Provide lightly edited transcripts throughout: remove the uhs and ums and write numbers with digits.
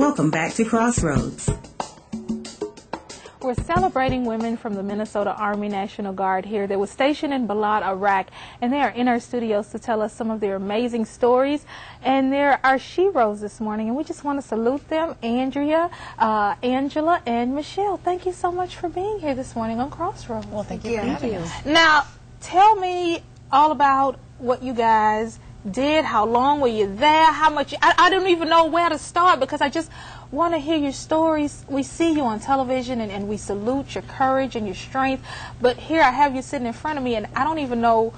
Welcome back to Crossroads. We're celebrating women from the Minnesota Army National Guard here. They were stationed in Balad, Iraq, and they are in our studios to tell us some of their amazing stories. And there are She-roes this morning, and we just want to salute them, Andrea, Angela, and Michelle. Thank you so much for being here this morning on Crossroads. Well, thank you for having us. Now, tell me all about what you guys did. How long were you there? How much? I don't even know where to start because I just want to hear your stories. We see you on television and we salute your courage and your strength, but here I have you sitting in front of me and I don't even know.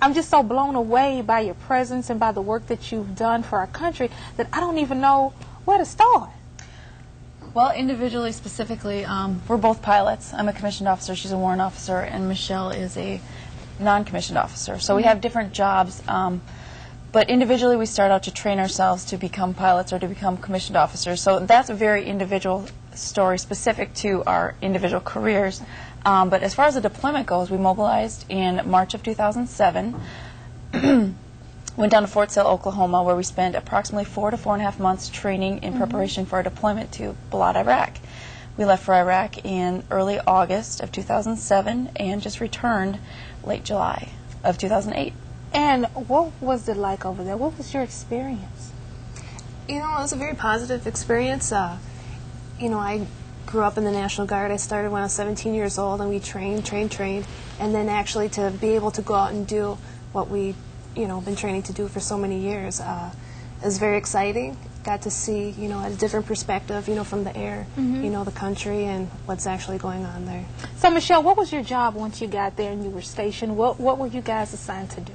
I'm just so blown away by your presence and by the work that you've done for our country that I don't even know where to start. Well, individually, specifically, we're both pilots. I'm a commissioned officer, she's a warrant officer, and Michelle is a non-commissioned officer. So we have different jobs. But individually, we start out to train ourselves to become pilots or to become commissioned officers. So that's a very individual story specific to our individual careers. But as far as the deployment goes, we mobilized in March of 2007. Went down to Fort Sill, Oklahoma, where we spent approximately 4 to 4.5 months training in preparation for our deployment to Balad, Iraq. We left for Iraq in early August of 2007 and just returned late July of 2008. And what was it like over there? What was your experience? You know, it was a very positive experience. You know, I grew up in the National Guard. I started when I was 17 years old, and we trained. And then actually to be able to go out and do what we, you know, been training to do for so many years is very exciting. Got to see, you know, a different perspective, you know, from the air, you know, the country and what's actually going on there. So, Michelle, what was your job once you got there and you were stationed? What were you guys assigned to do?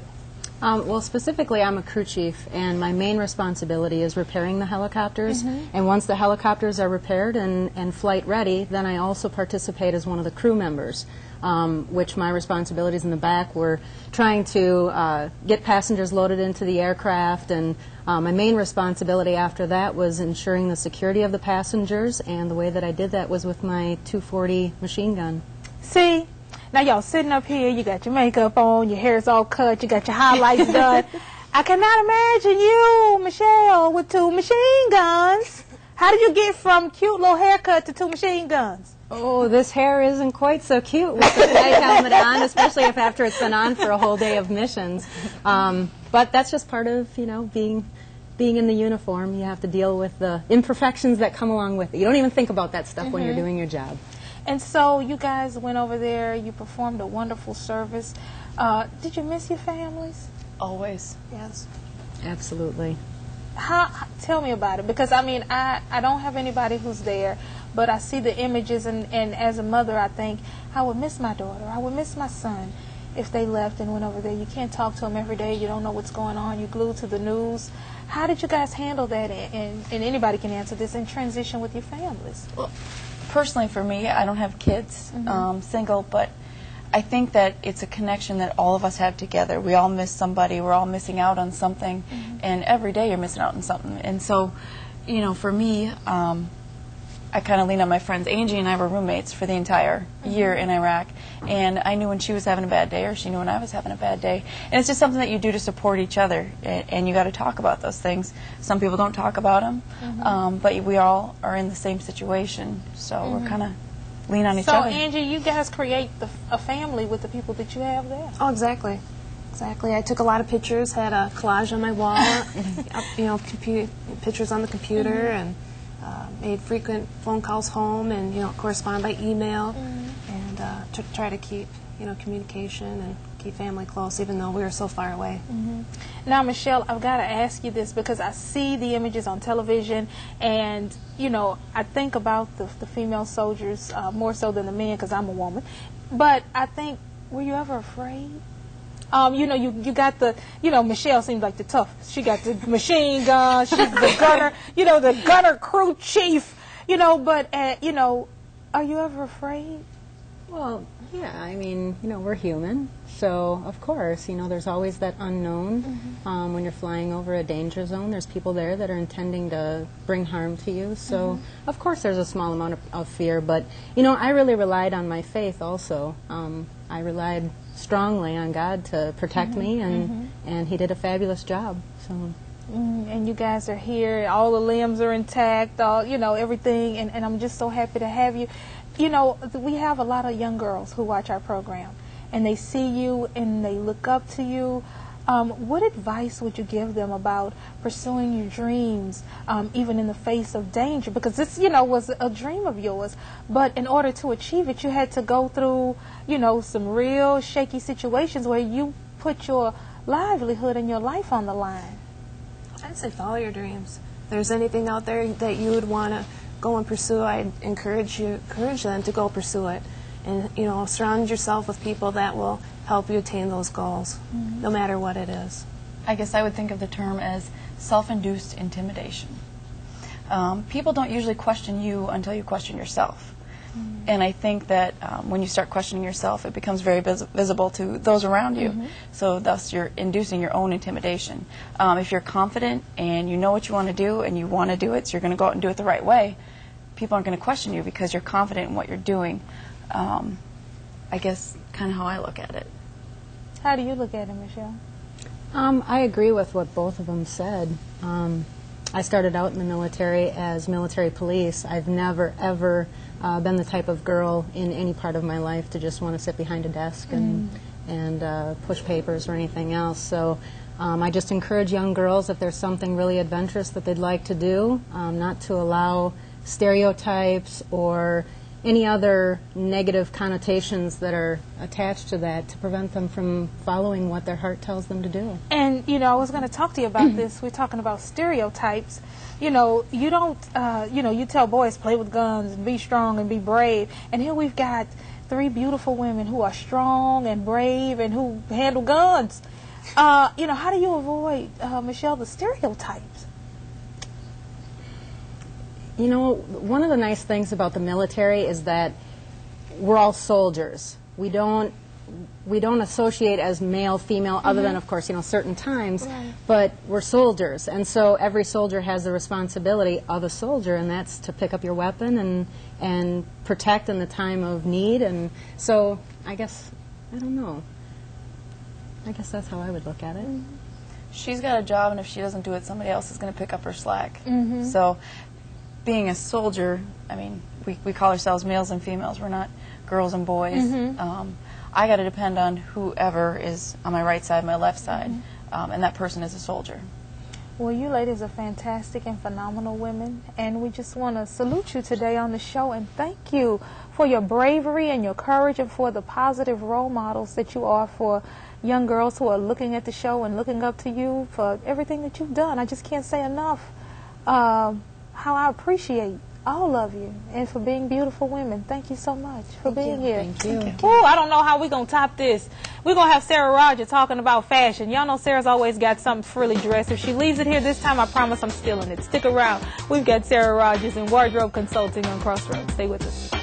Well, specifically, I'm a crew chief, and my main responsibility is repairing the helicopters. And once the helicopters are repaired and flight ready, then I also participate as one of the crew members, which my responsibilities in the back were trying to get passengers loaded into the aircraft, and my main responsibility after that was ensuring the security of the passengers, and the way that I did that was with my .240 machine gun. See? Now, y'all sitting up here, you got your makeup on, your hair's all cut, you got your highlights done. I cannot imagine you, Michelle, with 2 machine guns. How did you get from cute little haircut to 2 machine guns? Oh, this hair isn't quite so cute with the flight helmet on, especially if after it's been on for a whole day of missions. But that's just part of, you know, being in the uniform. You have to deal with the imperfections that come along with it. You don't even think about that stuff when you're doing your job. And so you guys went over there, you performed a wonderful service. Did you miss your families? Always. Yes. Absolutely. Tell me about it, because I mean, I don't have anybody who's there, but I see the images, and as a mother, I think, I would miss my daughter, I would miss my son if they left and went over there. You can't talk to them every day, you don't know what's going on, you're glued to the news. How did you guys handle that, and anybody can answer this, in transition with your families? Well, personally, for me, I don't have kids, single, but I think that it's a connection that all of us have together. We all miss somebody, we're all missing out on something, and every day you're missing out on something. And so, you know, for me, I kind of lean on my friends. Angie and I were roommates for the entire year in Iraq, and I knew when she was having a bad day, or she knew when I was having a bad day. And it's just something that you do to support each other, and you got to talk about those things. Some people don't talk about them, but we all are in the same situation, so we're kind of lean on each other. So, Angie, you guys create a family with the people that you have there. Oh, exactly. Exactly. I took a lot of pictures, had a collage on my wall, you know, pictures on the computer, and made frequent phone calls home, and, you know, correspond by email, and try to keep, you know, communication and keep family close, even though we were so far away. Now, Michelle, I've got to ask you this, because I see the images on television, and, you know, I think about the female soldiers more so than the men, because I'm a woman. But I think, were you ever afraid? You know, you got the, you know, Michelle seems like the toughest. She got the machine gun, she's the gunner, you know, the gunner crew chief, you know, but, you know, are you ever afraid? Well, yeah, I mean, you know, we're human, so of course, you know, there's always that unknown. When you're flying over a danger zone, there's people there that are intending to bring harm to you, so of course there's a small amount of fear, but, you know, I really relied on my faith also. I relied strongly on God to protect me, and He did a fabulous job. So. And you guys are here. All the limbs are intact. All everything. And I'm just so happy to have you. We have a lot of young girls who watch our program, and they see you and they look up to you. What advice would you give them about pursuing your dreams, even in the face of danger? Because this, was a dream of yours. But in order to achieve it, you had to go through, some real shaky situations where you put your livelihood and your life on the line. I'd say follow your dreams. If there's anything out there that you would want to go and pursue, I'd encourage them to go pursue it. And, surround yourself with people that will help you attain those goals, no matter what it is. I guess I would think of the term as self-induced intimidation. People don't usually question you until you question yourself. And I think that when you start questioning yourself, it becomes very visible to those around you. So thus you're inducing your own intimidation. If you're confident and you know what you want to do and you want to do it, so you're going to go out and do it the right way, people aren't going to question you because you're confident in what you're doing. I guess kind of how I look at it. How do you look at it, Michelle? I agree with what both of them said. I started out in the military as military police. I've never, ever been the type of girl in any part of my life to just want to sit behind a desk and push papers or anything else. So I just encourage young girls, if there's something really adventurous that they'd like to do, not to allow stereotypes or any other negative connotations that are attached to that to prevent them from following what their heart tells them to do. And, I was going to talk to you about this. We're talking about stereotypes. You don't, you tell boys play with guns and be strong and be brave. And here we've got 3 beautiful women who are strong and brave and who handle guns. How do you avoid, Michelle, the stereotypes? One of the nice things about the military is that we're all soldiers. We don't associate as male, female, other than, of course, certain times, but we're soldiers. And so every soldier has the responsibility of a soldier, and that's to pick up your weapon and protect in the time of need. And so I guess, I don't know. I guess that's how I would look at it. She's got a job, and if she doesn't do it, somebody else is going to pick up her slack. So being a soldier, I mean, we call ourselves males and females. We're not girls and boys. I got to depend on whoever is on my right side, my left side, and that person is a soldier. Well, you ladies are fantastic and phenomenal women, and we just want to salute you today on the show and thank you for your bravery and your courage and for the positive role models that you are for young girls who are looking at the show and looking up to you for everything that you've done. I just can't say enough how I appreciate all of you and for being beautiful women. Thank you so much for being here. Thank you. Oh, I don't know how we're going to top this. We're going to have Sarah Roger talking about fashion. Y'all know Sarah's always got something frilly dressed. If she leaves it here this time, I promise I'm stealing it. Stick around. We've got Sarah Rogers and Wardrobe Consulting on Crossroads. Stay with us.